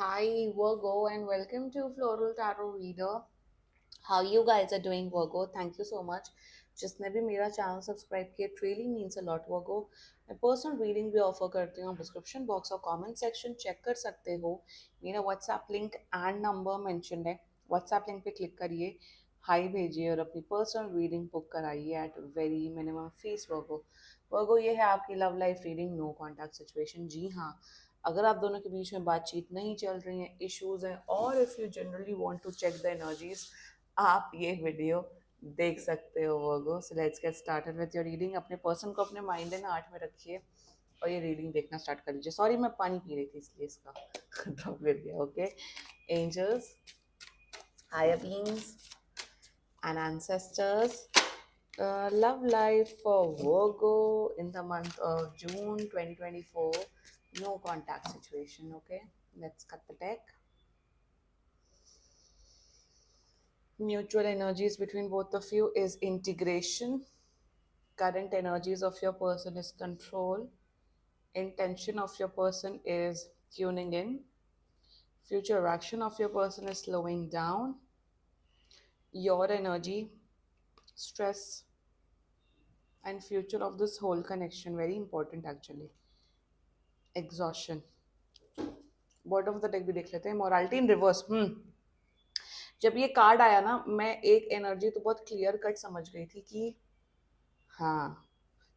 Hi, Virgo, and welcome to Floral Tarot Reader. How you guys are doing, Virgo? Thank you so much. जिसने भी मेरा channel subscribe किया, it really means a lot, Virgo. मैं personal reading भी offer करती हूँ. Description box और comment section check कर सकते हो. मेरा WhatsApp link and number mention है. व्हाट्सएप लिंक पे क्लिक करिए, हाई भेजिए और अपनी पर्सनल रीडिंग बुक कराइए at very minimum fees. Virgo Virgo ये है आपकी love life reading, no contact situation. जी हाँ, अगर आप दोनों के बीच में बातचीत नहीं चल रही है, इश्यूज हैं, और if you generally want to check the energies, आप ये वीडियो देख सकते हो. Virgo, so let's get started with your reading. अपने पर्सन को अपने माइंड एंड हार्ट में रखिए और ये रीडिंग देखना स्टार्ट कर लीजिए. सॉरी, मैं पानी पी रही थी इसलिए इसका ड्रॉप गिर गया. Okay, angels, higher beings and ancestors, love life for Virgo in the month of June 2024. No contact situation. Okay, let's cut the deck. Mutual energies between both of you is integration. Current energies of your person is control. Intention of your person is tuning in. Future action of your person is slowing down. Your energy, stress, and future of this whole connection, very important actually. Exhaustion. Bottom of the deck भी देख लेते हैं. Morality इन reverse. जब ये card आया ना, मैं एक एनर्जी तो बहुत क्लियर कट समझ गई थी कि हाँ,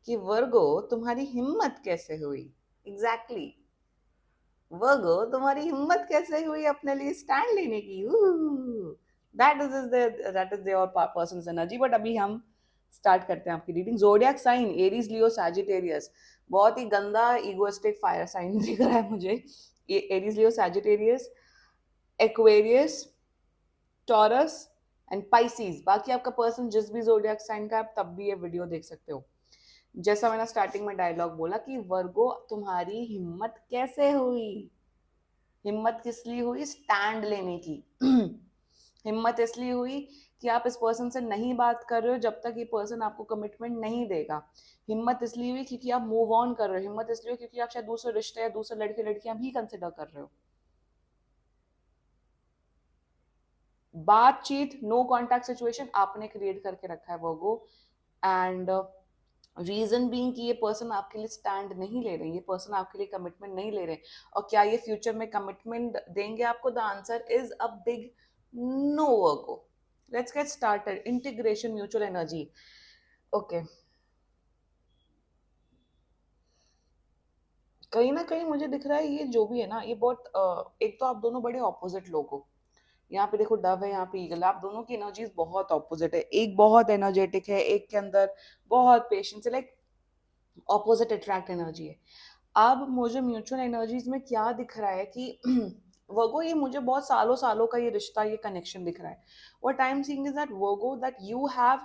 कि वर्गो तुम्हारी हिम्मत कैसे हुई. एग्जैक्टली वर्गो, तुम्हारी हिम्मत कैसे हुई अपने लिए स्टैंड लेने की. That is your persons energy. But अभी हम स्टार्ट करते हैं आपकी रीडिंग. जोडियक साइन एरीज, लियो, सैजिटेरियस. बहुत ही गंदा इगोइस्टिक फायर साइन दिख रहा है मुझे. Aries, Leo, Sagittarius, Aquarius, taurus and Pisces. बाकी आपका पर्सन जिस भी जोडियक साइन का, आप तब भी ये वीडियो देख सकते हो. जैसा मैंने स्टार्टिंग में डायलॉग बोला कि वर्गो तुम्हारी हिम्मत कैसे हुई. हिम्मत किस लिए हुई? स्टैंड लेने की. हिम्मत इसलिए हुई कि आप इस पर्सन से नहीं बात कर रहे हो जब तक ये पर्सन आपको कमिटमेंट नहीं देगा. हिम्मत इसलिए हुई क्योंकि आप मूव ऑन कर रहे हो. हिम्मत इसलिए हुई क्योंकि आप शायद दूसरे रिश्ते या दूसरे लड़के लड़कियां भी कंसिडर कर रहे हो. बातचीत, नो कॉन्टैक्ट सिचुएशन आपने क्रिएट करके रखा है वर्गो. एंड रीजन बीइंग कि ये पर्सन आपके लिए स्टैंड नहीं ले रहे, ये पर्सन आपके लिए कमिटमेंट नहीं ले रहे. और क्या ये फ्यूचर में कमिटमेंट देंगे आपको? The answer is a big no Virgo. Let's get started. Integration, mutual energy. Okay, कहीं ना कहीं मुझे दिख रहा है ये जो भी है ना, ये बहुत एक तो आप दोनों बड़े ऑपोजिट लोग हो. यहाँ पे देखो डव है, यहाँ पे ईगल. आप दोनों की एनर्जीज बहुत ऑपोजिट है. एक बहुत एनर्जेटिक है, एक के अंदर बहुत पेशेंस है. लाइक ऑपोजिट अट्रैक्ट एनर्जी है. अब मुझे म्यूचुअल एनर्जीज में क्या दिख रहा है कि वर्गो, ये मुझे बहुत सालों सालों का ये रिश्ता, ये कनेक्शन दिख रहा है. What I am seeing is that Virgo, that you have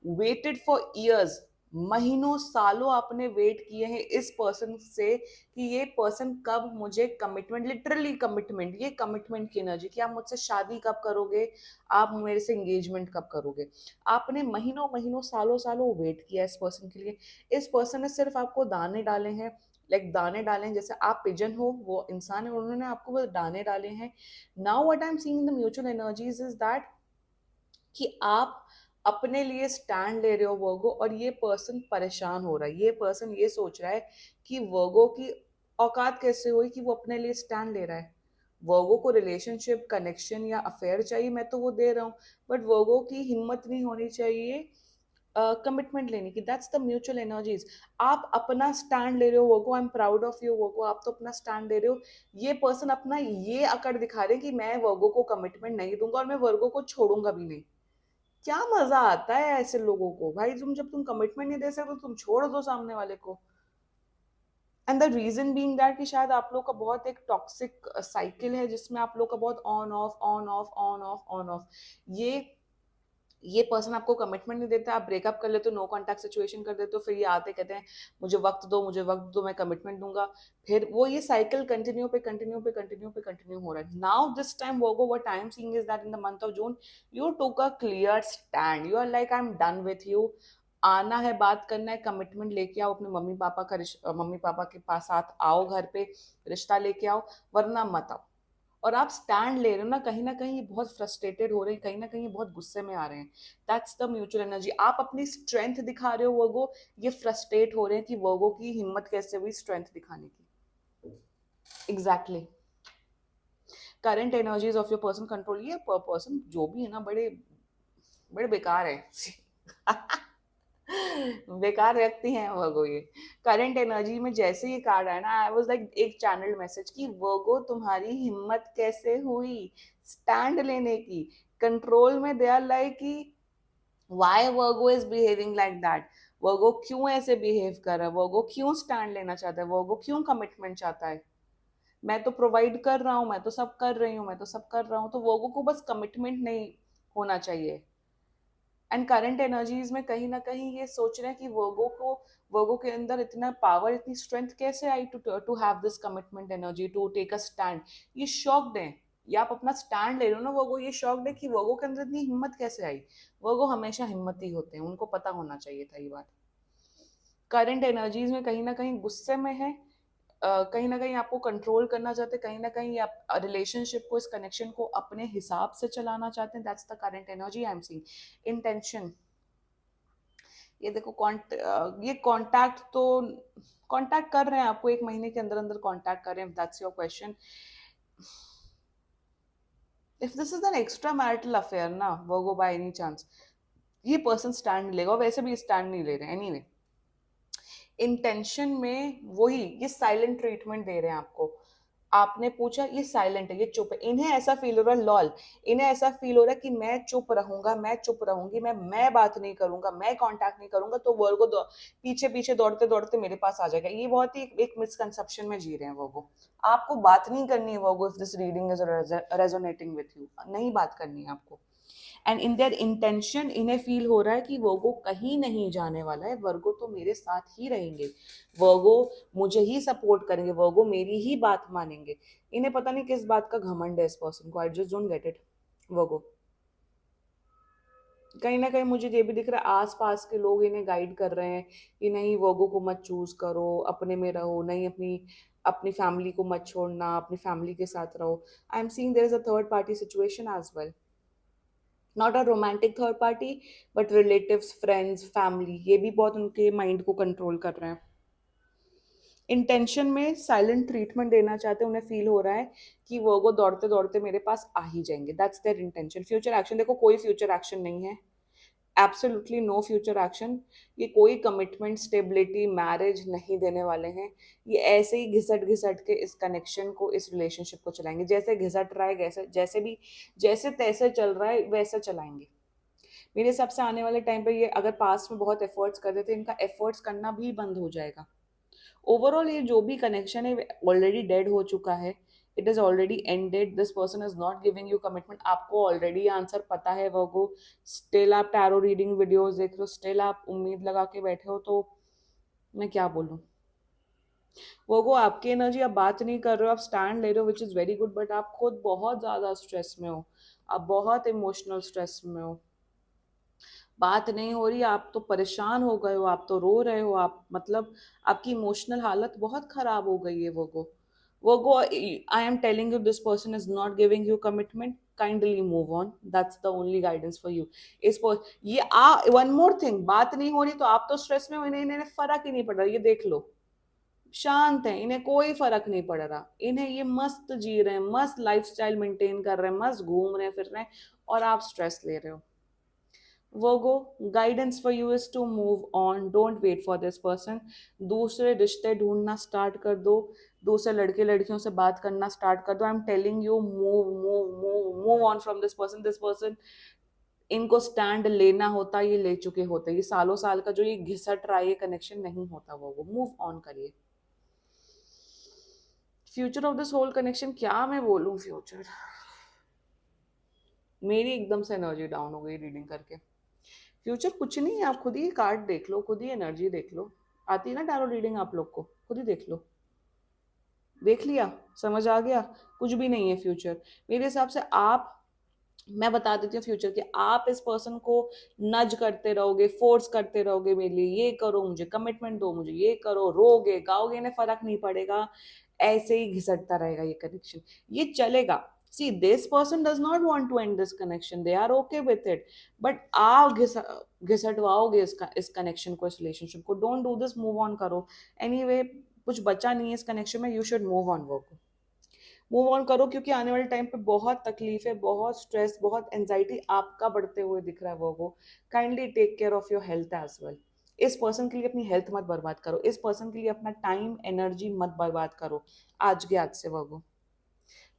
waited for years. महीनों सालों आपने वेट किए हैं इस पर्सन से कि ये पर्सन कब मुझे कमिटमेंट, लिटरली कमिटमेंट, ये कमिटमेंट की एनर्जी कि आप मुझसे शादी कब करोगे, आप मेरे से एंगेजमेंट कब करोगे. आपने महीनों महीनों सालों सालों वेट किया इस पर्सन के लिए. इस पर्सन ने सिर्फ आपको दाने डाले हैं. लाइक दाने डाले हैं, जैसे आप पिजन हो, वो इंसान है, उन्होंने आपको वो दाने डाले हैं. Now what I am seeing in the mutual energies is that कि आप अपने लिए स्टैंड ले रहे हो वर्गो, और ये पर्सन परेशान हो रहा है. ये पर्सन ये सोच रहा है कि वर्गो की औकात कैसे हुई कि वो अपने लिए स्टैंड ले रहा है. वर्गो को रिलेशनशिप, कनेक्शन या अफेयर चाहिए, मैं तो वो दे रहा हूँ. बट वर्गो की हिम्मत नहीं होनी चाहिए कमिटमेंट लेने की. That's the mutual energies. आप अपना स्टैंड ले रहे हो Virgo. I am proud of you Virgo. आप तो अपना स्टैंड ले रहे हो. ये पर्सन अपना ये अकड़ दिखा रहे हैं कि मैं वर्गो को कमिटमेंट नहीं दूंगा और मैं वर्गो को छोड़ूंगा भी नहीं. क्या मजा आता है ऐसे लोगों को भाई. जब तुम कमिटमेंट नहीं दे सकते तो तुम छोड़ दो सामने वाले को. And the reason being that कि शायद आप लोग का बहुत एक टॉक्सिक साइकिल है जिसमें आप लोग का बहुत on off on off on off on off. ये ये पर्सन आपको कमिटमेंट नहीं देता, आप ब्रेकअप कर लेते हो, नो कॉन्टैक्ट सिचुएशन कर देते हो, फिर ये आते कहते हैं मुझे वक्त दो, मुझे वक्त दो, मैं कमिटमेंट दूंगा. फिर वो ये साइकिल कंटिन्यू पे कंटिन्यू पे कंटिन्यू पे कंटिन्यू हो रहा है. Now this time Virgo, what I am seeing is that in the month of June you took a clear stand. You are like I am done with you. आना है, बात करना है, कमिटमेंट लेके आओ. अपने मम्मी पापा के पास साथ आओ, घर पे रिश्ता लेके आओ, वरना मत आओ. और आप स्टैंड ले रहे हो ना कहीं बहुत फ्रस्ट्रेटेड हो रहे हैं, कहीं ना कहीं बहुत गुस्से में आ रहे हैं। That's the mutual energy. आप अपनी स्ट्रेंथ दिखा रहे हो वर्गो, ये फ्रस्ट्रेट हो रहे हैं कि वर्गो की हिम्मत कैसे हुई स्ट्रेंथ दिखाने की। Exactly. Current energies of your person control, ये पर्सन जो भी है ना बड़े बड़े बेकार है बेकार व्यक्ति हैं वर्गो ये। करंट एनर्जी में जैसे ये कार्ड आया ना, आई वाज लाइक एक चैनल मैसेज कि वर्गो तुम्हारी हिम्मत कैसे हुई स्टैंड लेने की। कंट्रोल में दे आर लाइक कि why Virgo is behaving like that. Virgo क्यों ऐसे बिहेव कर रहा है, वर्गो क्यों स्टैंड लेना चाहता है, वर्गो क्यों कमिटमेंट चाहता है। मैं तो प्रोवाइड कर रहा हूँ, मैं तो सब कर रही हूँ, मैं तो सब कर रहा हूँ, तो वर्गो को बस कमिटमेंट नहीं होना चाहिए। एंड करंट एनर्जीज में कहीं ना कहीं ये सोच रहे हैं कि वर्गो के अंदर इतना पावर, इतनी स्ट्रेंथ कैसे I to to have this commitment energy, to take a stand. ये शॉक्ड है। ये आप अपना स्टैंड ले रहे हो ना वर्गो, ये शॉक्ड है कि वर्गो के अंदर इतनी हिम्मत कैसे आई। वर्गो हमेशा हिम्मती होते हैं, उनको पता होना चाहिए था ये बात। करंट एनर्जीज में कहीं ना कहीं गुस्से में है, कहीं ना कहीं आपको कंट्रोल करना चाहते हैं, कहीं ना कहीं आप रिलेशनशिप को, इस कनेक्शन को अपने हिसाब से चलाना चाहते हैं। That's the current energy I am seeing. Intention, ये देखो ये कांटेक्ट तो कांटेक्ट कर रहे हैं आपको, एक महीने के अंदर अंदर कांटेक्ट कर रहे हैं, that's your question. If this is an extra marital affair ना वर्गो बाय एनी चांस, ये पर्सन स्टैंड लेगा, वैसे भी स्टैंड नहीं ले रहे एनीवे। इंटेंशन में वही ये साइलेंट ट्रीटमेंट दे रहे हैं आपको। आपने पूछा, ये साइलेंट है, ये चुप है, इन्हें ऐसा फील हो रहा है लॉल, इन्हें ऐसा फील हो रहा है कि मैं चुप रहूंगा, मैं चुप रहूंगी, मैं बात नहीं करूंगा, मैं कांटेक्ट नहीं करूंगा तो वर्गो पीछे पीछे दौड़ते दौड़ते मेरे पास आ जाएगा। ये बहुत ही एक मिसकंसेप्शन में जी रहे हैं वर्गो। आपको बात नहीं करनी है Virgo, if this reading is resonating with you, नहीं बात करनी है आपको। एंड इन देयर इंटेंशन, इन्हें फील हो रहा है कि वर्गो कहीं नहीं जाने वाला है, वर्गो तो मेरे साथ ही रहेंगे, वर्गो मुझे ही सपोर्ट करेंगे, वर्गो मेरी ही बात मानेंगे। इन्हें पता नहीं किस बात का घमंड है इस पर्सन को, I just don't get it Virgo. कहीं ना कहीं मुझे ये भी दिख रहा है आस पास के लोग इन्हें गाइड कर रहे हैं कि नहीं वर्गो को मत चूज करो, अपने में रहो, नहीं अपनी अपनी फैमिली को मत छोड़ना, अपनी फैमिली के साथ रहो। I am seeing there is a third party situation as well, not a romantic third party but relatives, friends, family, ये भी बहुत उनके माइंड को कंट्रोल कर रहे हैं। इंटेंशन में साइलेंट ट्रीटमेंट देना चाहते हैं, उन्हें फील हो रहा है कि वो दौड़ते दौड़ते मेरे पास आ ही जाएंगे, that's there intention. Future action देखो, कोई फ्यूचर एक्शन नहीं है, एब्सोल्युटली नो फ्यूचर एक्शन। ये कोई कमिटमेंट, स्टेबिलिटी, मैरिज नहीं देने वाले हैं। ये ऐसे ही घिसट घिसट के इस कनेक्शन को, इस रिलेशनशिप को चलाएंगे, जैसे घिसट रहा है, जैसे जैसे भी जैसे तैसे चल रहा है वैसे चलाएंगे। मेरे हिसाब से आने वाले टाइम पे ये अगर पास्ट में बहुत एफर्ट्स कर रहे थे, इनका एफर्ट्स करना भी बंद हो जाएगा। ओवरऑल ये जो भी कनेक्शन है ऑलरेडी डेड हो चुका है, it is already ended, this person is not giving you commitment. आपको ऑलरेडी आंसर पता है वर्गो, स्टिल आप टैरो रीडिंग वीडियोस देख रहे हो, स्टिल आप उम्मीद लगा के बैठे हो, तो मैं क्या बोलूं। वर्गो आपकी एनर्जी, आप बात नहीं कर रहे हो, आप स्टैंड ले रहे हो which is very good, but आप खुद बहुत ज्यादा स्ट्रेस में हो, आप बहुत इमोशनल स्ट्रेस में हो, बात नहीं हो रही, आप तो परेशान हो गए हो, आप तो रो रहे हो, आप मतलब आपकी इमोशनल हालत बहुत खराब हो गई है वो I am telling you this person is not giving you commitment, kindly move on, that's the only guidance for you. इस पर ये वन मोर थिंग, बात नहीं हो रही तो आप तो स्ट्रेस में हो, इन्हें फर्क ही नहीं पड़ रहा, ये देख लो, शांत है, इन्हें कोई फर्क नहीं पड़ रहा, इन्हें ये मस्त जी रहे हैं, मस्त लाइफस्टाइल मेंटेन कर रहे हैं, मस्त घूम रहे हैं फिर रहे हैं, और आप स्ट्रेस ले रहे हो। Virgo, guidance for you is to move on. Don't wait for this person. दूसरे रिश्ते ढूंढना स्टार्ट कर दो, दूसरे लड़के लड़कियों से बात करना स्टार्ट कर दो। I am telling you, move move move move on from this person. This person, इनको स्टैंड लेना होता ये ले चुके होते, ये सालों साल का जो ये घिसट रहा है ये कनेक्शन नहीं होता, वो मूव ऑन करिए। Future of this whole connection, क्या मैं बोलूं फ्यूचर, मेरी एकदम से एनर्जी डाउन हो गई रीडिंग करके। फ्यूचर कुछ नहीं है, आप खुद ही कार्ड देख लो, खुद ही एनर्जी देख लो, आती है ना टैरो रीडिंग आप लोग को, खुद ही देख लो, देख लिया, समझ आ गया, कुछ भी नहीं है फ्यूचर मेरे हिसाब से। आप, मैं बता देती हूँ फ्यूचर के, आप इस पर्सन को नज करते रहोगे, फोर्स करते रहोगे, मेरे लिए ये करो, मुझे कमिटमेंट दो, मुझे ये करो, रोगे गाओगे, इन्हें फर्क नहीं पड़ेगा। ऐसे ही घिसटता रहेगा ये कनेक्शन, ये चलेगा। See this person does not want to end this connection, they are okay with it, but आप घिसटवाओगे इस कनेक्शन को, इस रिलेशनशिप को। Don't do this, move on करो। एनीवे कुछ बचा नहीं है इस कनेक्शन में, you should move on, work move on करो, क्योंकि आने वाले टाइम पे बहुत तकलीफ है, बहुत स्ट्रेस, बहुत एंजाइटी आपका बढ़ते हुए दिख रहा है। वो kindly take care of your health as well. इस पर्सन के लिए अपनी हेल्थ मत बर्बाद करो, इस पर्सन के लिए अपना टाइम एनर्जी मत बर्बाद करो आज के आज से। वो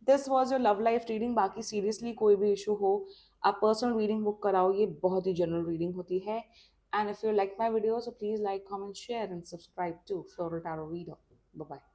this was your love life reading. बाकी सीरियसली कोई भी इशू हो, आप पर्सनल रीडिंग बुक कराओ, ये बहुत ही जनरल रीडिंग होती है। And if you like my video, so please like, comment, share and subscribe to floral tarot reader. Bye bye.